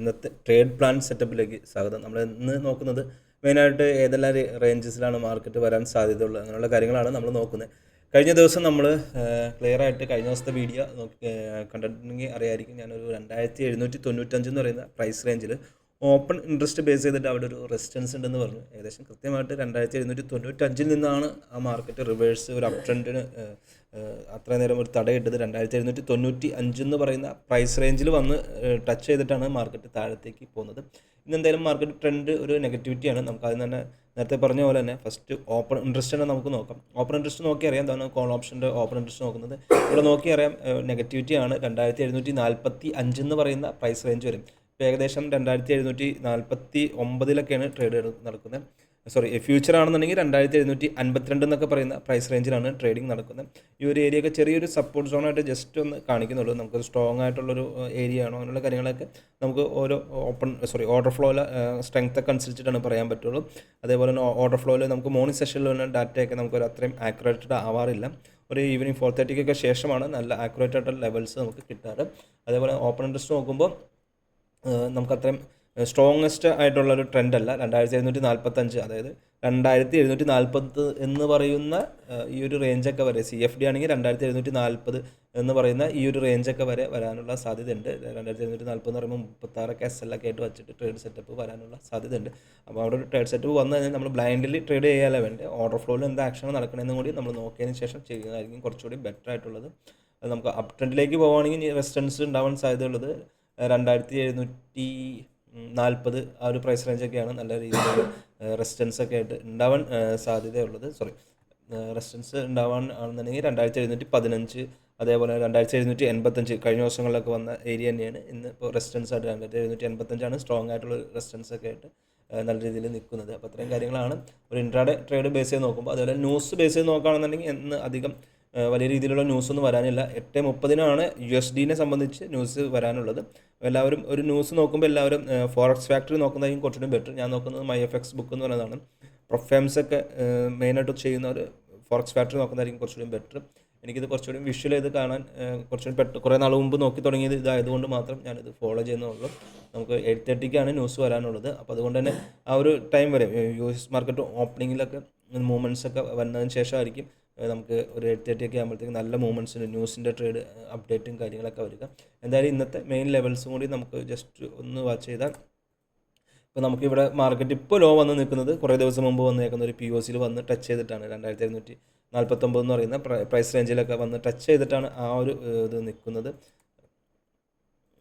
ഇന്നത്തെ trade plan സെറ്റപ്പിലേക്ക് സ്വാഗതം. നമ്മൾ ഇന്ന് നോക്കുന്നത് മെയിനായിട്ട് ഏതെല്ലാം റേഞ്ചസിലാണ് മാർക്കറ്റ് വരാൻ സാധ്യതയുള്ളത് അങ്ങനെയുള്ള കാര്യങ്ങളാണ് നമ്മൾ നോക്കുന്നത്. കഴിഞ്ഞ ദിവസം നമ്മൾ ക്ലിയറായിട്ട് കഴിഞ്ഞ ദിവസത്തെ വീഡിയോ കണ്ടിട്ടുണ്ടെങ്കിൽ അറിയായിരിക്കും. ഞാനൊരു 2795 എന്ന് പറയുന്ന പ്രൈസ് റേഞ്ചിൽ ഓപ്പൺ ഇൻട്രസ്റ്റ് ബേസ് ചെയ്തിട്ട് അവിടെ ഒരു റെസിസ്റ്റൻസ് ഉണ്ടെന്ന് പറഞ്ഞു. ഏകദേശം കൃത്യമായിട്ട് 2795 നിന്നാണ് ആ മാർക്കറ്റ് റിവേഴ്സ് ഒരു അപ് ട്രെൻഡിന് അത്ര നേരം ഒരു തടയിട്ടത് 2795 എന്ന് പറയുന്ന പ്രൈസ് റേഞ്ചിൽ വന്ന് ടച്ച് ചെയ്തിട്ടാണ് മാർക്കറ്റ് താഴത്തേക്ക് പോകുന്നത്. ഇന്നെന്തായാലും മാർക്കറ്റ് ട്രെൻഡ് ഒരു നെഗറ്റിവിറ്റിയാണ്. നമുക്ക് അതിന് തന്നെ നേരത്തെ പറഞ്ഞ പോലെ തന്നെ ഫസ്റ്റ് ഓപ്പൺ ഇൻട്രസ്റ്റ് നമുക്ക് നോക്കാം. ഓപ്പൺ ഇൻട്രസ്റ്റ് നോക്കി അറിയാം എന്താണ് കോൾ ഓപ്ഷൻ്റെ ഓപ്പൺ ഇൻട്രസ്റ്റ് നോക്കുന്നത്. ഇവിടെ നോക്കി അറിയാം നെഗറ്റിവിറ്റിയാണ്. 2745 എന്ന് പറയുന്ന പ്രൈസ് റേഞ്ച് വരും. ഇപ്പോൾ ഏകദേശം 2749 ട്രേഡ് നടക്കുന്നത്. ഫ്യൂച്ചർ ആണെന്നുണ്ടെങ്കിൽ 2752 എന്നൊക്കെ പറയുന്ന പ്രൈസ് റേഞ്ചിലാണ് ട്രേഡിംഗ് നടക്കുന്നത്. ഈ ഒരു ഏരിയയൊക്കെ ചെറിയൊരു സപ്പോർട്ട് സോണായിട്ട് ജസ്റ്റ് ഒന്ന് കാണിക്കുന്നുള്ളൂ. നമുക്ക് സ്ട്രോങ് ആയിട്ടുള്ളൊരു ഏരിയ ആണോ അങ്ങനെയുള്ള കാര്യങ്ങളൊക്കെ നമുക്ക് ഓരോ ഓർഡർ ഫ്ലോയിൽ സ്ട്രെങ്ത് ഒക്കെ അനുസരിച്ചിട്ടാണ് പറയാൻ പറ്റുള്ളൂ. അതേപോലെ തന്നെ ഓർഡർ ഫ്ലോയിൽ നമുക്ക് മോർണിംഗ് സെഷനിൽ വന്ന ഡാറ്റയൊക്കെ നമുക്ക് ഒരു അത്രയും ആക്യുറേറ്റഡ് ആവാറില്ല. ഒരു ഈവനിങ് 4:30 ശേഷമാണ് നല്ല ആക്യുറേറ്റ് ആയിട്ടുള്ള ലെവൽസ് നമുക്ക് കിട്ടാറ്. അതേപോലെ ഓപ്പൺ ഇൻട്രസ്റ്റ് നോക്കുമ്പോൾ നമുക്ക് അത്രയും സ്ട്രോങ്ങസ്റ്റ് ആയിട്ടുള്ളൊരു ട്രെൻഡല്ല. 2745 അതായത് 2740 എന്ന് പറയുന്ന ഈ ഒരു റേഞ്ചൊക്കെ വരെ CFD ആണെങ്കിൽ 2740 എന്ന് പറയുന്ന ഈ ഒരു റേഞ്ചൊക്കെ വരെ വരാനുള്ള സാധ്യതയുണ്ട്. 2740 എന്ന് പറയുമ്പോൾ 36 SL ഒക്കെ ആയിട്ട് വെച്ചിട്ട് ട്രേഡ് സെറ്റപ്പ് വരാനുള്ള സാധ്യതയുണ്ട്. അപ്പോൾ അവിടെ ഒരു ട്രേഡ് സെറ്റപ്പ് വന്നു കഴിഞ്ഞാൽ നമ്മൾ ബ്ലൈൻഡ്ലി ട്രേഡ് ചെയ്യാനല്ല വേണ്ടത്. ഓർഡർ ഫ്ലോയിൽ എന്ത് ആക്ഷൻ നടക്കണമെന്നും കൂടി നമ്മൾ നോക്കിയതിന് ശേഷം ചെയ്യുന്നതായിരിക്കും കുറച്ചുകൂടി ബെറ്റർ ആയിട്ടുള്ളത്. അത് നമുക്ക് അപ് ട്രെൻഡിലേക്ക് പോവുകയാണെങ്കിൽ റെസിസ്റ്റൻസ് ഉണ്ടാവാൻ സാധ്യതയുള്ളത് 2740 ആ ഒരു പ്രൈസ് റേഞ്ചൊക്കെയാണ് നല്ല രീതിയിൽ റെസിസ്റ്റൻസ് ഒക്കെ ആയിട്ട് ഉണ്ടാവാൻ സാധ്യതയുള്ളത്. റെസിസ്റ്റൻസ് ഉണ്ടാവാൻ ആണെന്നുണ്ടെങ്കിൽ 2715, അതേപോലെ 2785 കഴിഞ്ഞ ദിവസങ്ങളിലൊക്കെ വന്ന ഏരിയ തന്നെയാണ് ഇന്ന് ഇപ്പോൾ റെസിസ്റ്റൻസ് ആയിട്ട് 2785 സ്ട്രോങ് ആയിട്ടുള്ള റെസിസ്റ്റൻസ് ഒക്കെ ആയിട്ട് നല്ല രീതിയിൽ നിൽക്കുന്നത്. അപ്പോൾ അത്രയും കാര്യങ്ങളാണ് ഒരു ഇൻട്രാഡേ ട്രേഡ് ബേസ് ചെയ്ത് നോക്കുമ്പോൾ. അതുപോലെ ന്യൂസ് ബേസ് ചെയ്ത് നോക്കുകയാണെന്നുണ്ടെങ്കിൽ ഇന്ന് അധികം വലിയ രീതിയിലുള്ള ന്യൂസൊന്നും വരാനില്ല. 8:30 USD സംബന്ധിച്ച് ന്യൂസ് വരാനുള്ളത്. എല്ലാവരും ഒരു ന്യൂസ് നോക്കുമ്പോൾ എല്ലാവരും ഫോറക്സ് ഫാക്ടറി നോക്കുന്നതായിരിക്കും കുറച്ചുകൂടി ബെറ്റർ. ഞാൻ നോക്കുന്നത് MyFX ബുക്ക് എന്ന് പറയുന്നതാണ്. പ്രൊഫാംസ് ഒക്കെ മെയിനായിട്ട് ചെയ്യുന്നവർ ഫോറക്സ് ഫാക്ടറി നോക്കുന്നതായിരിക്കും കുറച്ചുകൂടി ബെറ്റർ. എനിക്കിത് കുറച്ചുകൂടി വിഷ്വൽ ചെയ്ത് കാണാൻ കുറച്ചുകൂടി കുറേ നാൾ മുമ്പ് നോക്കി തുടങ്ങിയത് ഇതായതുകൊണ്ട് മാത്രം ഞാനിത് ഫോളോ ചെയ്യുന്നുള്ളൂ. നമുക്ക് 8:30 ന്യൂസ് വരാനുള്ളത്. അപ്പോൾ അതുകൊണ്ട് തന്നെ ആ ഒരു ടൈം വരെ US മാർക്കറ്റ് ഓപ്പണിങ്ങിലൊക്കെ മൂവ്മെൻറ്റ്സ് ഒക്കെ വന്നതിന് ശേഷമായിരിക്കും നമുക്ക് ഒരു 8:30 ആകുമ്പോഴത്തേക്ക് നല്ല മൂവ്മെൻറ്റ്സിൻ്റെ ന്യൂസിൻ്റെ ട്രേഡ് അപ്ഡേറ്റും കാര്യങ്ങളൊക്കെ വരിക. എന്തായാലും ഇന്നത്തെ മെയിൻ ലെവൽസും കൂടി നമുക്ക് ജസ്റ്റ് ഒന്ന് വാച്ച് ചെയ്താൽ ഇപ്പോൾ നമുക്കിവിടെ മാർക്കറ്റ് ഇപ്പോൾ ലോ വന്ന് നിൽക്കുന്നത് കുറേ ദിവസം മുമ്പ് വന്നേക്കുന്ന ഒരു POCയിൽ വന്ന് ടച്ച് ചെയ്തിട്ടാണ് 2749 എന്ന് പറയുന്ന പ്രൈസ് റേഞ്ചിലൊക്കെ വന്ന് ടച്ച് ചെയ്തിട്ടാണ് ആ ഒരു ഇത് നിൽക്കുന്നത്.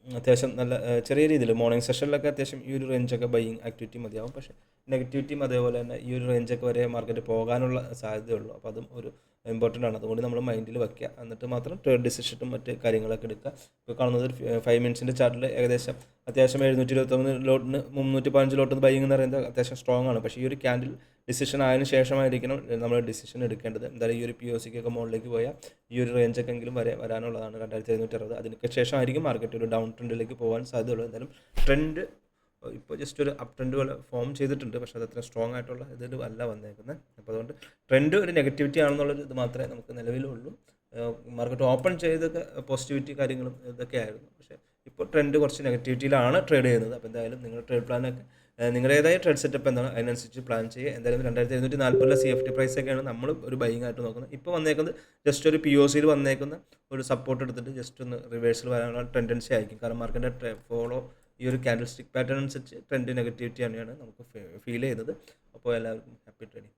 അത്യാവശ്യം നല്ല ചെറിയ രീതിയിൽ മോർണിംഗ് സെഷനിലൊക്കെ അത്യാവശ്യം ഈ ഒരു റേഞ്ചൊക്കെ ബൈയിങ് ആക്ടിവിറ്റി മതിയാവും. പക്ഷേ നെഗറ്റിവിറ്റിയും അതേപോലെ തന്നെ ഈ ഒരു റേഞ്ചൊക്കെ വരെ മാർക്കറ്റ് പോകാനുള്ള സാധ്യതയുള്ളൂ. അപ്പോൾ അതും ഒരു ഇമ്പോർട്ടൻ്റ് ആണ്. അതുകൊണ്ട് നമ്മൾ മൈൻഡിൽ വയ്ക്കുക. എന്നിട്ട് മാത്രം ട്രേഡ് ഡിസിഷനും മറ്റ് കാര്യങ്ങളൊക്കെ എടുക്കുക. ഇപ്പോൾ കാണുന്നത് 5 മിനിറ്റ്സിൻ്റെ ചാർട്ടിൽ ഏകദേശം അത്യാവശ്യം 721 315 ബൈയിങ് എന്ന് പറയുന്നത് അത്യാവശ്യം സ്ട്രോങ് ആണ്. പക്ഷേ ഈ ഒരു ക്യാൻഡിൽ ഡിസിഷൻ ആയതിനു ശേഷമായിരിക്കണം നമ്മൾ ഡിസിഷൻ എടുക്കേണ്ടത്. എന്തായാലും ഈ ഒരു POCക്കൊക്കെ മുകളിലേക്ക് പോയാൽ ഈ ഒരു റേഞ്ചൊക്കെ എങ്കിലും വരാനുള്ളതാണ് 2760. അതിനൊക്കെ ശേഷമായിരിക്കും മാർക്കറ്റ് ഒരു ഡൗൺ ട്രെൻഡിലേക്ക് പോകാൻ സാധ്യതയുള്ളൂ. എന്തായാലും ട്രെൻഡ് ഇപ്പോൾ ജസ്റ്റ് ഒരു അപ് ട്രെൻഡ് പോലെ ഫോം ചെയ്തിട്ടുണ്ട്. പക്ഷേ അത് അത്ര സ്ട്രോങ് ആയിട്ടുള്ള ഇതിൽ അല്ല വന്നേക്കുന്നത്. അപ്പോൾ അതുകൊണ്ട് ട്രെൻഡ് ഒരു നെഗറ്റിവിറ്റി ആണെന്നുള്ളൊരു ഇത് മാത്രമേ നമുക്ക് നിലവിലുള്ളൂ. മാർക്കറ്റ് ഓപ്പൺ ചെയ്തൊക്കെ പോസിറ്റിവിറ്റി കാര്യങ്ങളും ഇതൊക്കെ ആയിരുന്നു. പക്ഷേ ഇപ്പോൾ ട്രെൻഡ് കുറച്ച് നെഗറ്റിവിറ്റിയിലാണ് ട്രേഡ് ചെയ്യുന്നത്. അപ്പോൾ എന്തായാലും നിങ്ങളുടെ ട്രേഡ് പ്ലാനൊക്കെ നിങ്ങളുടേതായ ട്രേഡ് സെറ്റപ്പ് എന്താണ് അതിനനുസരിച്ച് പ്ലാൻ ചെയ്യുക. എന്തായാലും 2740 CFD പ്രൈസൊക്കെയാണ് നമ്മൾ ഒരു ബൈയിങ് ആയിട്ട് നോക്കുന്നത്. ഇപ്പോൾ വന്നേക്കുന്നത് ജസ്റ്റ് ഒരു POCയിൽ വന്നേക്കുന്ന ഒരു സപ്പോർട്ട് എടുത്തിട്ട് ജസ്റ്റ് ഒന്ന് റിവേഴ്സിൽ വരാനുള്ള ടെൻഡൻസി ആയിരിക്കും. കാരണം മാർക്കറ്റിൻ്റെ ഫോളോ ഈ ഒരു ക്യാൻഡിൽ സ്റ്റിക്ക് പാറ്റേൺ അനുസരിച്ച് ട്രെൻഡ് നെഗറ്റിവിറ്റി തന്നെയാണ് നമുക്ക് ഫീൽ ചെയ്യുന്നത്. അപ്പോൾ എല്ലാവർക്കും ഹാപ്പി ട്രേഡിങ്.